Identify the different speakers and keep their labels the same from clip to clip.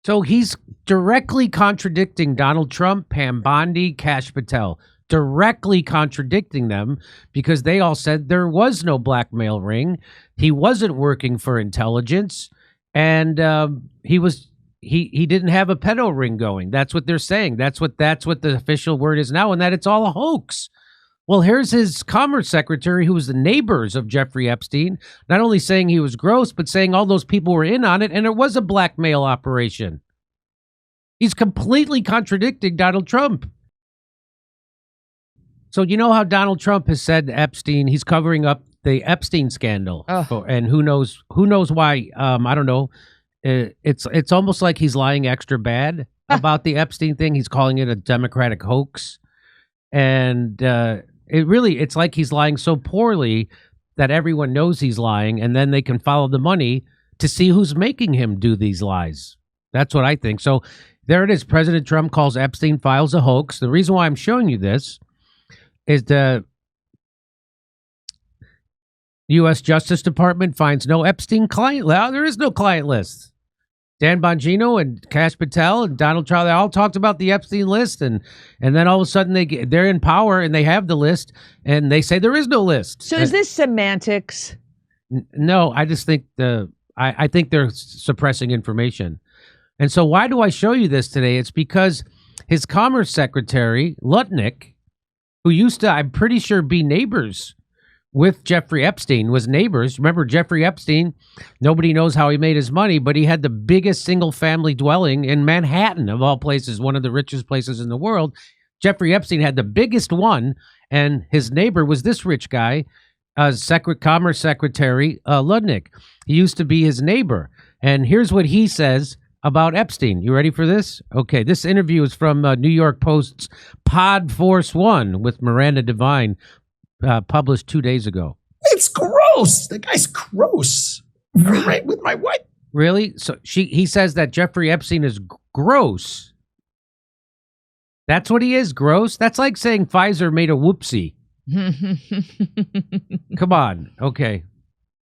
Speaker 1: So he's directly contradicting Donald Trump, Pam Bondi, Kash Patel, directly contradicting them because they all said there was no blackmail ring. He wasn't working for intelligence, and he didn't have a pedo ring going. That's what they're saying. That's what the official word is now, and that it's all a hoax. Well, here's his Commerce Secretary, who was the neighbors of Jeffrey Epstein, not only saying he was gross, but saying all those people were in on it, and it was a blackmail operation. He's completely contradicting Donald Trump. So you know how Donald Trump has said to Epstein, he's covering up the Epstein scandal, and who knows why? I don't know. It's almost like he's lying extra bad about the Epstein thing. He's calling it a Democratic hoax, and it's like he's lying so poorly that everyone knows he's lying, and then they can follow the money to see who's making him do these lies. That's what I think. So there it is. President Trump calls Epstein files a hoax. The reason why I'm showing you this is the U.S. Justice Department finds no Epstein client list. There is no client list. Dan Bongino and Kash Patel and Donald Trump, they all talked about the Epstein list, and then all of a sudden they're in power and they have the list, and they say there is no list.
Speaker 2: So is this semantics?
Speaker 1: No, I just think I think they're suppressing information. And so why do I show you this today? It's because his Commerce Secretary, Lutnick, who used to, I'm pretty sure, be neighbors with Jeffrey Epstein, was neighbors. Remember Jeffrey Epstein? Nobody knows how he made his money, but he had the biggest single-family dwelling in Manhattan, of all places, one of the richest places in the world. Jeffrey Epstein had the biggest one, and his neighbor was this rich guy, Commerce Secretary Lutnick. He used to be his neighbor. And here's what he says about Epstein. You ready for this? Okay, this interview is from New York Post's Pod Force One with Miranda Devine, published 2 days ago.
Speaker 3: It's gross. The guy's gross. Right with my wife.
Speaker 1: Really? So he says that Jeffrey Epstein is gross. That's what he is, gross? That's like saying Pfizer made a whoopsie. Come on. Okay.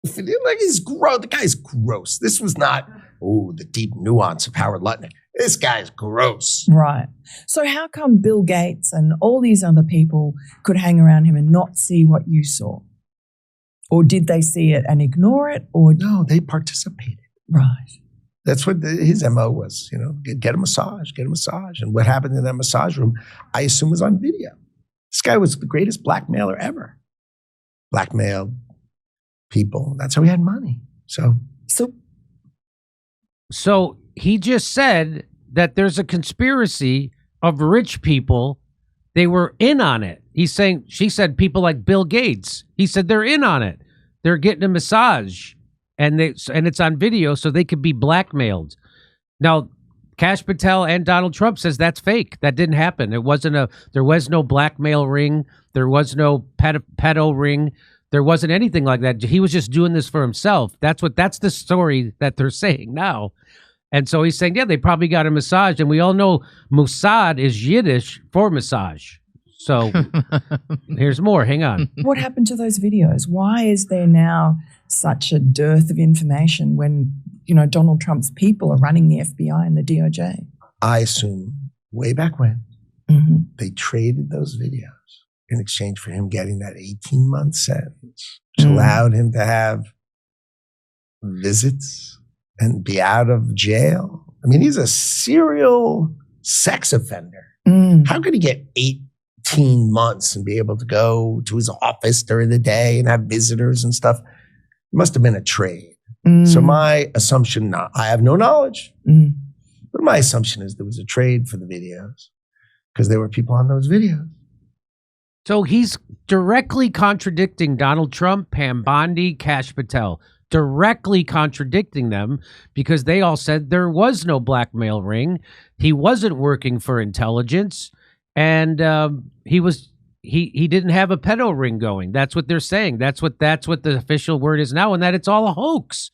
Speaker 3: Like he's gross. The guy's gross. This was not, the deep nuance of Howard Lutnick. This guy's gross.
Speaker 4: Right. So how come Bill Gates and all these other people could hang around him and not see what you saw? Or did they see it and ignore it? Or
Speaker 3: no, they participated.
Speaker 4: Right.
Speaker 3: That's what his MO was, get a massage, get a massage. And what happened in that massage room, I assume, was on video. This guy was the greatest blackmailer ever. Blackmailed people. That's how he had money.
Speaker 1: So he just said that there's a conspiracy of rich people. They were in on it. She said people like Bill Gates. He said they're in on it. They're getting a massage, and it's on video, so they could be blackmailed. Now, Kash Patel and Donald Trump says that's fake. That didn't happen. There was no blackmail ring. There was no pedo ring. There wasn't anything like that. He was just doing this for himself. That's the story that they're saying now. And so he's saying, yeah, they probably got a massage. And we all know Mossad is Yiddish for massage. So here's more. Hang on.
Speaker 4: What happened to those videos? Why is there now such a dearth of information when, Donald Trump's people are running the FBI and the DOJ?
Speaker 3: I assume way back when they traded those videos in exchange for him getting that 18-month sentence, which allowed him to have visits and be out of jail. I mean, he's a serial sex offender. How could he get 18 months and be able to go to his office during the day and have visitors and stuff? It must have been a trade. So my assumption, I have no knowledge, but my assumption is there was a trade for the videos because there were people on those videos.
Speaker 1: So he's directly contradicting Donald Trump, Pam Bondi, Kash Patel, directly contradicting them because they all said there was no blackmail ring. He wasn't working for intelligence, and he didn't have a pedo ring going. That's what they're saying. That's what the official word is now, and that it's all a hoax.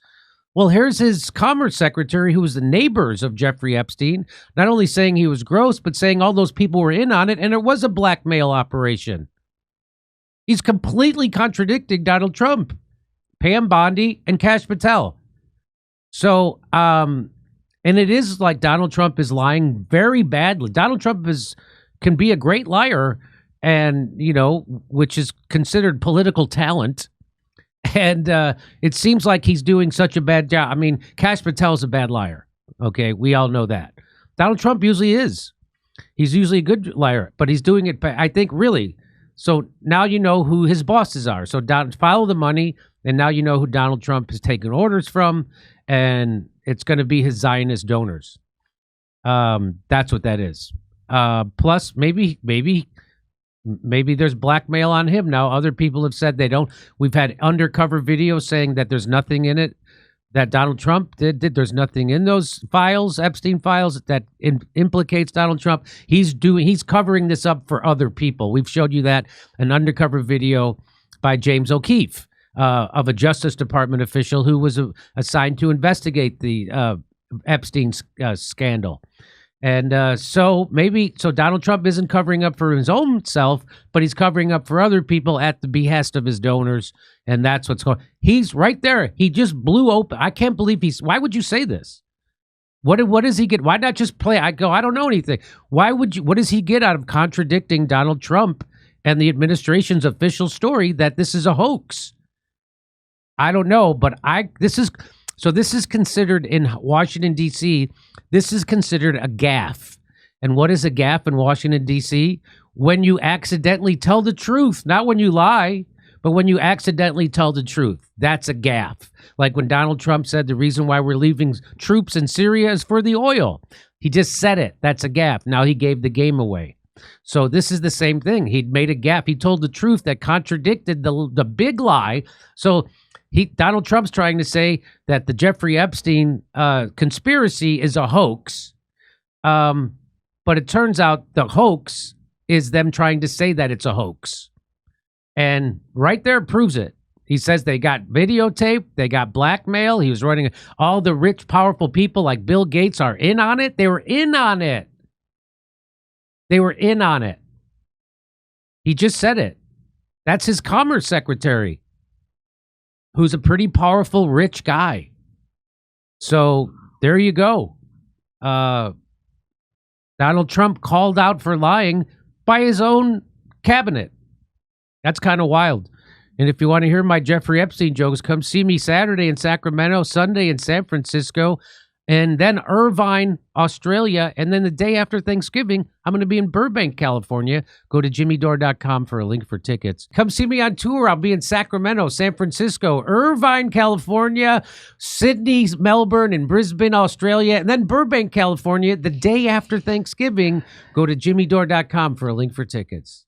Speaker 1: Well, here's his Commerce Secretary, who was the neighbors of Jeffrey Epstein, not only saying he was gross, but saying all those people were in on it, and it was a blackmail operation. He's completely contradicting Donald Trump, Pam Bondi, and Kash Patel. So And it is like Donald Trump is lying very badly. Donald Trump can be a great liar, and which is considered political talent. And it seems like he's doing such a bad job. I mean, Kash Patel is a bad liar. Okay, we all know that. Donald Trump usually is. He's usually a good liar, but he's doing it, I think, really. So now you know who his bosses are. So follow the money, and now you know who Donald Trump is taking orders from, and it's going to be his Zionist donors. That's what that is. Plus, maybe there's blackmail on him now. Other people have said they don't. We've had undercover videos saying that there's nothing in it that Donald Trump did. There's nothing in those files, Epstein files, that implicates Donald Trump. He's covering this up for other people. We've showed you that, an undercover video by James O'Keefe, of a Justice Department official who was assigned to investigate the Epstein scandal. And so Donald Trump isn't covering up for his own self, but he's covering up for other people at the behest of his donors. And that's what's going on. He's right there. He just blew open. I can't believe why would you say this? What does he get? Why not just play? I don't know anything. What does he get out of contradicting Donald Trump and the administration's official story that this is a hoax? I don't know, but this is considered in Washington, D.C., this is considered a gaffe. And what is a gaffe in Washington, D.C.? When you accidentally tell the truth, not when you lie, but when you accidentally tell the truth. That's a gaffe. Like when Donald Trump said the reason why we're leaving troops in Syria is for the oil. He just said it. That's a gaffe. Now he gave the game away. So this is the same thing. He'd made a gaffe. He told the truth that contradicted the big lie. So Donald Trump's trying to say that the Jeffrey Epstein conspiracy is a hoax. But it turns out the hoax is them trying to say that it's a hoax. And right there proves it. He says they got videotape, they got blackmail. He was running all the rich, powerful people like Bill Gates are in on it. They were in on it. They were in on it. He just said it. That's his commerce secretary, who's a pretty powerful, rich guy. So there you go. Donald Trump called out for lying by his own cabinet. That's kind of wild. And if you want to hear my Jeffrey Epstein jokes, come see me Saturday in Sacramento, Sunday in San Francisco, and then Irvine, Australia. And then the day after Thanksgiving, I'm going to be in Burbank, California. Go to jimmydore.com for a link for tickets. Come see me on tour. I'll be in Sacramento, San Francisco, Irvine, California, Sydney, Melbourne, and Brisbane, Australia, and then Burbank, California, the day after Thanksgiving. Go to jimmydore.com for a link for tickets.